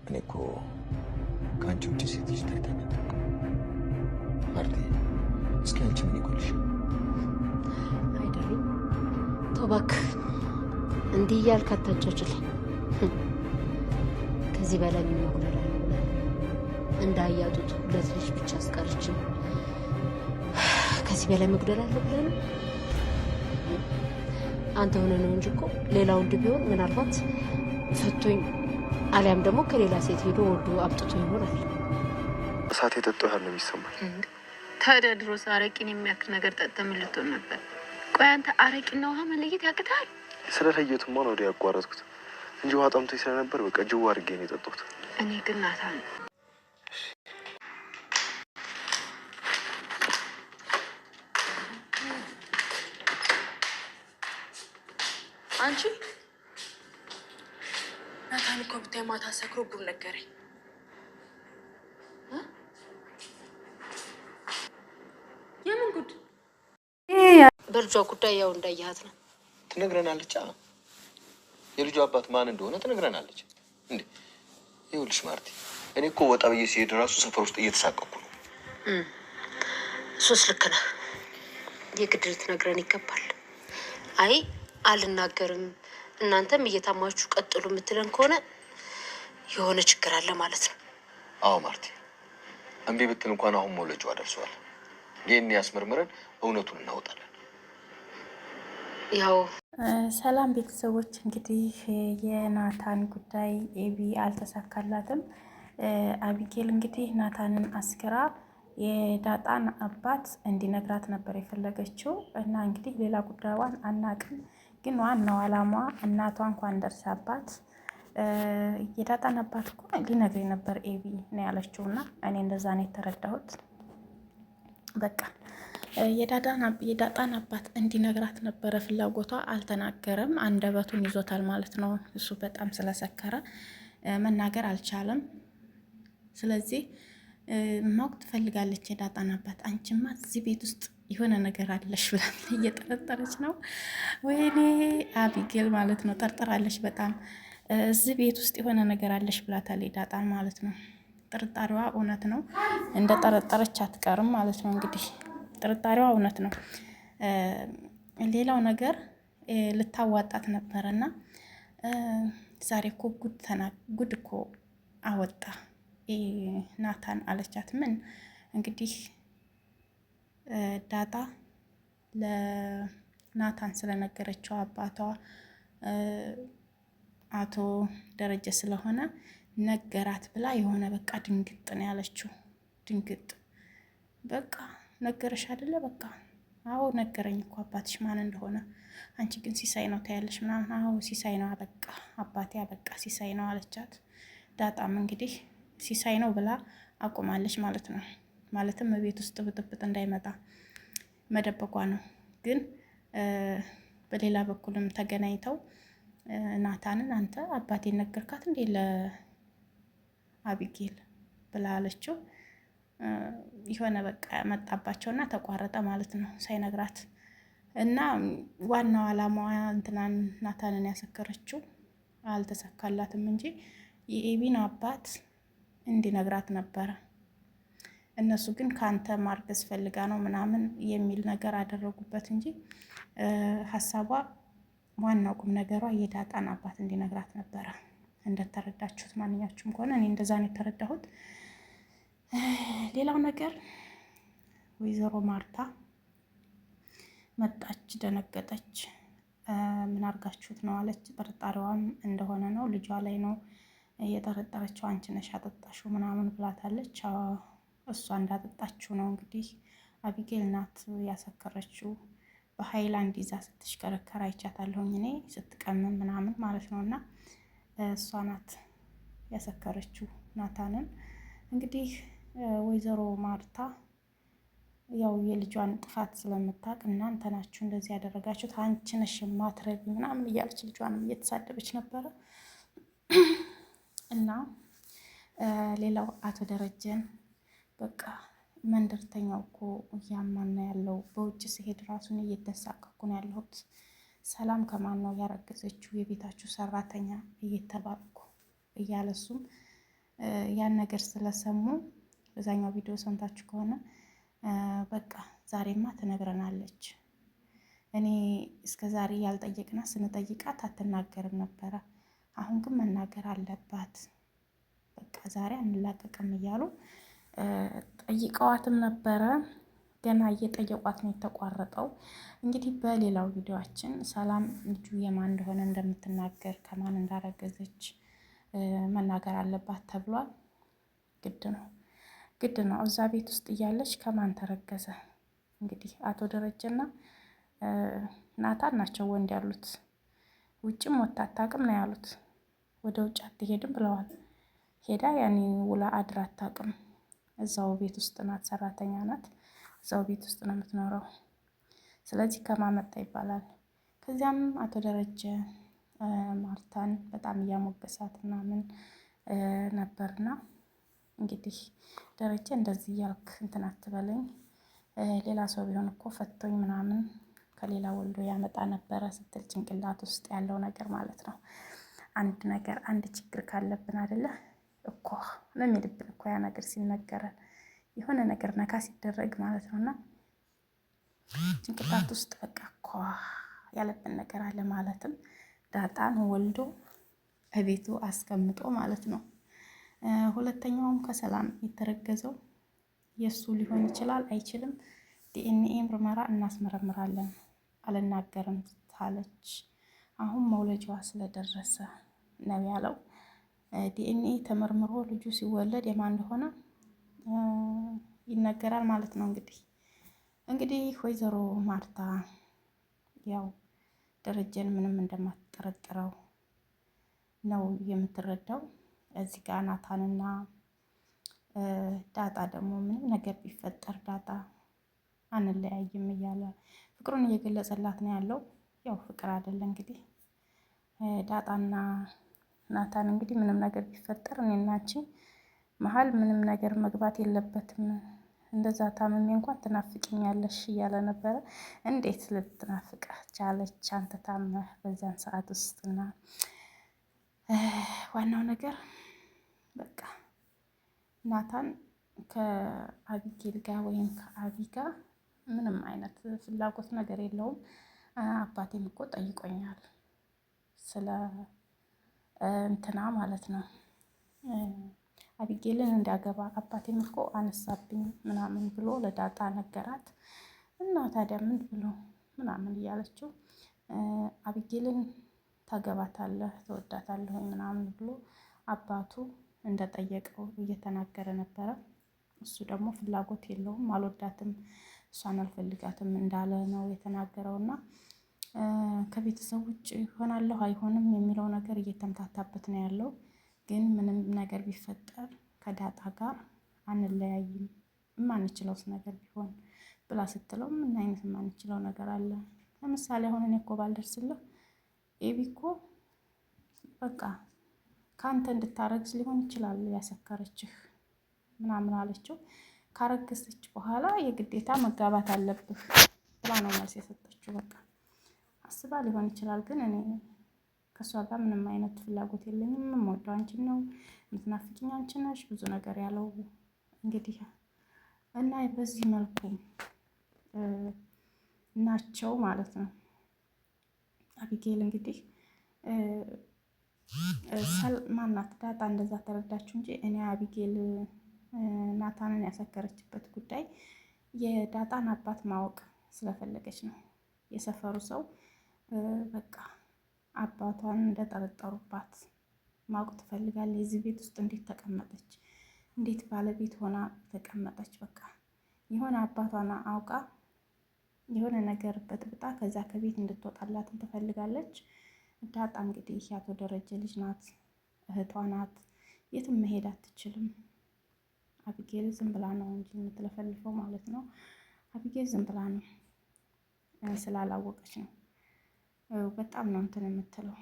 እኔ እኮ ከአንቺ ውጭ ሴት ልጅ ታይታኝ አታውቅም ማርቴ። እስኪ አንቺ ምን ይጎልሽ? አይደለም ተው እባክህ፣ እንዲህ እያልክ አታጫጭለኝ። ከዚህ በላይ ምን መጉደል አለ ብለህ እንዳያጡት ሁለት ልጅ ብቻ አስቀርችኝ። ከዚህ በላይ መጉደል አለ ብለህ ነው? አንተ ሆነ ነው እንጂ እኮ ሌላ ወንድ ቢሆን ምናልባት ፈቶኝ አሊያም ደግሞ ከሌላ ሴት ሄዶ ወልዶ አምጥቶ ይሆናል። እሳት የጠጣው ያለ የሚሰማኝ። ታዲያ ድሮስ አረቂን የሚያክል ነገር ጠጥተህ ምን ልትሆን ነበር? ቆይ አንተ አረቂና ውሃ መለየት ያቅታል? ስለለየቱማ ነው ወዲያ ያቋረጥኩት እንጂ ውሃ ጠምቶኝ ስለነበር በቃ ጅዋ አድርጌ ነው የጠጣሁት። እኔ ግን ናታን አንቺ ናታን እኮ ብታይ ማታ ሰክሮ ጉድ ነገረኝ። የምን ጉድ? በልጇ ጉዳይ ያው እንዳያት ነው ትነግረናለች። የልጁ አባት ማን እንደሆነ ትነግረናለች። እንዴ ይኸውልሽ ማርቲ፣ እኔ እኮ ወጣ ብዬ ሲሄድ ራሱ ሰፈር ውስጥ እየተሳቀኩ ነው። እሱስ ልክ ነህ። የግድ ልትነግረን ይገባል። አይ አልናገርም እናንተም እየታማችሁ ቀጥሉ የምትለን ከሆነ የሆነ ችግር አለ ማለት ነው። አዎ ማርቲ፣ እምቢ ብትል እንኳን አሁን መውለጃዋ ደርሷል። ይህን ያስመርምረን እውነቱን እናወጣለን። ያው ሰላም ቤተሰቦች፣ እንግዲህ የናታን ጉዳይ ኤቢ አልተሳካላትም። አቢጌል እንግዲህ ናታንን አስክራ የዳጣን አባት እንዲነግራት ነበር የፈለገችው እና እንግዲህ ሌላ ጉዳዩን አናቅም፣ ግን ዋናው አላማዋ እናቷ እንኳን ደርሳባት የዳጣን አባት እኮ ሊነግረኝ ነበር ኤቢ ነው ያለችው እና እኔ እንደዛ ነው የተረዳሁት። በቃ የዳጣን አባት እንዲነግራት ነበረ ፍላጎቷ። አልተናገረም፣ አንደበቱን ይዞታል ማለት ነው። እሱ በጣም ስለሰከረ መናገር አልቻለም። ስለዚህ ማወቅ ትፈልጋለች የዳጣን አባት። አንቺማ እዚህ ቤት ውስጥ የሆነ ነገር አለሽ ብላ እየጠረጠረች ነው። ወይኔ አቢጌል ማለት ነው፣ ጠርጥራለች በጣም። እዚህ ቤት ውስጥ የሆነ ነገር አለሽ ብላታለች ዳጣን ማለት ነው። ጥርጣሬዋ እውነት ነው፣ እንደ ጠረጠረች አትቀርም ማለት ነው። እንግዲህ ጥርጣሬዋ እውነት ነው። ሌላው ነገር ልታዋጣት ነበረና ዛሬ እኮ ጉድ እኮ አወጣ ናታን አለቻት። ምን እንግዲህ ዳጣ ለናታን ስለነገረችው አባቷ አቶ ደረጀ ስለሆነ ነገራት ብላ የሆነ በቃ ድንግጥ ነው ያለችው። ድንግጥ በቃ ነገረሽ አይደለ? በቃ አዎ ነገረኝ እኮ አባትሽ ማን እንደሆነ። አንቺ ግን ሲሳይ ነው ታያለሽ ምናምን። አዎ ሲሳይ ነው በቃ አባቴ በቃ ሲሳይ ነው አለቻት። ዳጣም እንግዲህ ሲሳይ ነው ብላ አቆማለች ማለት ነው። ማለትም በቤት ውስጥ ብጥብጥ እንዳይመጣ መደበቋ ነው። ግን በሌላ በኩልም ተገናኝተው ናታንን አንተ አባቴን ነገርካት እንዴ ለአቢጌል ብላ አለችው። የሆነ በቃ መጣባቸውና ተቋረጠ ማለት ነው ሳይነግራት። እና ዋናው አላማዋ እንትናን ናታንን ያሰከረችው አልተሳካላትም እንጂ የኤቢን አባት እንዲነግራት ነበረ። እነሱ ግን ካንተ ማርገዝ ፈልጋ ነው ምናምን የሚል ነገር አደረጉበት እንጂ ሀሳቧ ዋናው ቁም ነገሯ የዳጣን አባት እንዲነግራት ነበረ። እንደተረዳችሁት ማንኛችሁም ከሆነ እኔ እንደዛ ነው የተረዳሁት። ሌላው ነገር ወይዘሮ ማርታ መጣች፣ ደነገጠች። ምን አርጋችሁት ነው አለች። ጥርጣሬዋም እንደሆነ ነው ልጇ ላይ ነው የጠረጠረችው። አንቺ ነሽ ያጠጣሽው ምናምን ብላታለች። እሷ እንዳጠጣችው ነው እንግዲህ አቢጌል ናት ያሰከረችው። በሃይላንድ ይዛ ስትሽከረከር አይቻታለሁኝ እኔ ስትቀምም ምናምን ማለት ነው። እና እሷ ናት ያሰከረችው ናታንን። እንግዲህ ወይዘሮ ማርታ ያው የልጇን ጥፋት ስለምታውቅ እናንተ ናችሁ እንደዚህ ያደረጋችሁት፣ አንቺ ነሽ የማትረቢ ምናምን እያለች ልጇንም እየተሳደበች ነበረ። እና ሌላው አቶ ደረጀን በቃ መንደርተኛው እኮ እያማና ያለው በውጭ ሲሄድ ራሱን እየተሳቀኩ ነው ያለሁት። ሰላም ከማን ነው ያረገዘችው የቤታችሁ ሰራተኛ እየተባልኩ እያለ እሱም ያን ነገር ስለሰሙ በዛኛው ቪዲዮ ሰምታችሁ ከሆነ በቃ ዛሬማ ትነግረናለች። እኔ እስከ ዛሬ ያልጠየቅናት ስንጠይቃት አትናገርም ነበረ። አሁን ግን መናገር አለባት። በቃ ዛሬ አንላቀቅም እያሉ ጠይቀዋትም ነበረ። ገና እየጠየቋት ነው የተቋረጠው። እንግዲህ በሌላው ቪዲዮአችን ሰላም ልጁ የማን እንደሆነ እንደምትናገር ከማን እንዳረገዘች መናገር አለባት ተብሏል። ግድ ነው። እዛ ቤት ውስጥ እያለች ከማን ተረገዘ? እንግዲህ አቶ ደረጀና ናታን ናቸው ወንድ ያሉት። ውጭም ወጥታ አታውቅም ነው ያሉት። ወደ ውጭ አትሄድም ብለዋል። ሄዳ ያኔ ውላ አድራ አታውቅም። እዛው ቤት ውስጥ ናት፣ ሰራተኛ ናት። እዛው ቤት ውስጥ ነው የምትኖረው። ስለዚህ ከማመጣ ይባላል። ከዚያም አቶ ደረጀ ማርታን በጣም እያሞገሳት ምናምን ነበርና እንግዲህ ደረጀ እንደዚህ እያልክ እንትን አትበለኝ፣ ሌላ ሰው ቢሆን እኮ ፈቶኝ ምናምን ከሌላ ወልዶ ያመጣ ነበረ ስትል ጭንቅላት ውስጥ ያለው ነገር ማለት ነው። አንድ ነገር አንድ ችግር ካለብን አይደለ እኮ ነው የሚልብን እኮ ያ ነገር ሲነገረን የሆነ ነገር ነካ ሲደረግ ማለት ነውና ጭንቅላት ውስጥ በቃ እኮ ያለብን ነገር አለ። ማለትም ዳጣን ወልዶ እቤቱ አስቀምጦ ማለት ነው። ሁለተኛውም ከሰላም የተረገዘው የእሱ ሊሆን ይችላል አይችልም። ዲኤንኤ ምርመራ እናስመረምራለን አልናገርም ታለች። አሁን መውለጃዋ ስለደረሰ ነው ያለው። ዲኤንኤ ተመርምሮ ልጁ ሲወለድ የማን እንደሆነ ይነገራል ማለት ነው። እንግዲህ ወይዘሮ ማርታ ያው ደረጀን ምንም እንደማትጠረጥረው ነው የምትረዳው። እዚህ ጋር ናታንና ዳጣ ደግሞ ምንም ነገር ቢፈጠር ዳጣ አንለያይም እያለ ፍቅሩን እየገለጸላት ነው ያለው። ያው ፍቅር አይደለ እንግዲህ ዳጣና ናታን እንግዲህ ምንም ነገር ቢፈጠር እኔና አንቺ መሀል ምንም ነገር መግባት የለበትም። እንደዛ ታምሜ እንኳን ትናፍቅኛለሽ እያለ ነበረ። እንዴት ልትናፍቅ ቻለች አንተ ታመህ በዛን ሰዓት ውስጥና ዋናው ነገር በቃ ናታን ከአቢጌል ጋር ወይም ከአቢ ጋር ምንም አይነት ፍላጎት ነገር የለውም። አባቴም እኮ ጠይቆኛል ስለ እንትና ማለት ነው አቢጌልን እንዲያገባ አባቴም እኮ አነሳብኝ ምናምን ብሎ ለዳጣ ነገራት። እና ታዲያ ምን ብሎ ምናምን እያለችው አቢጌልን ታገባታለህ ትወዳታለህ ምናምን ብሎ አባቱ እንደጠየቀው እየተናገረ ነበረ። እሱ ደግሞ ፍላጎት የለውም፣ አልወዳትም፣ እሷን አልፈልጋትም እንዳለ ነው የተናገረውና ከቤተሰብ ውጭ ይሆናለሁ አይሆንም የሚለው ነገር እየተምታታበት ነው ያለው። ግን ምንም ነገር ቢፈጠር ከዳጣ ጋር አንለያይም፣ የማንችለውስ ነገር ቢሆን ብላ ስትለው ምን አይነት የማንችለው ነገር አለ? ለምሳሌ አሁን እኔ እኮ ባልደርስልህ ኤቢ እኮ በቃ ከአንተ እንድታረግዝ ሊሆን ይችላል ያሰከረችህ ምናምን አለችው። ካረገዘች በኋላ የግዴታ መጋባት አለብህ ብላ ነው መልስ የሰጠችው። በቃ አስባ ሊሆን ይችላል፣ ግን እኔ ከእሷ ጋር ምንም አይነት ፍላጎት የለኝም። የምወደው አንቺን ነው፣ የምትናፍቂኝ አንቺ ነሽ፣ ብዙ ነገር ያለው እንግዲህ እና በዚህ መልኩ ናቸው ማለት ነው። አቢጌል እንግዲህ ማናት ዳጣ እንደዛ ተረዳችሁ እንጂ እኔ አቢጌል ናታንን ያሰከረችበት ጉዳይ የዳጣን አባት ማወቅ ስለፈለገች ነው። የሰፈሩ ሰው በቃ አባቷን እንደጠረጠሩባት ማወቅ ትፈልጋለች። የዚህ ቤት ውስጥ እንዴት ተቀመጠች? እንዴት ባለቤት ሆና ተቀመጠች? በቃ የሆነ አባቷን አውቃ የሆነ ነገር በጥብጣ ከዛ ከቤት እንድትወጣላትን ትፈልጋለች። ዳጣ እንግዲህ ያቶ ደረጀ ልጅ ናት፣ እህቷ ናት፣ የትም መሄድ አትችልም። አቢጌል ዝም ብላ ነው እንጂ የምትለፈልፈው ማለት ነው። አቢጌል ዝም ብላ ነው ስላላወቀች ነው። በጣም ነው እንትን የምትለው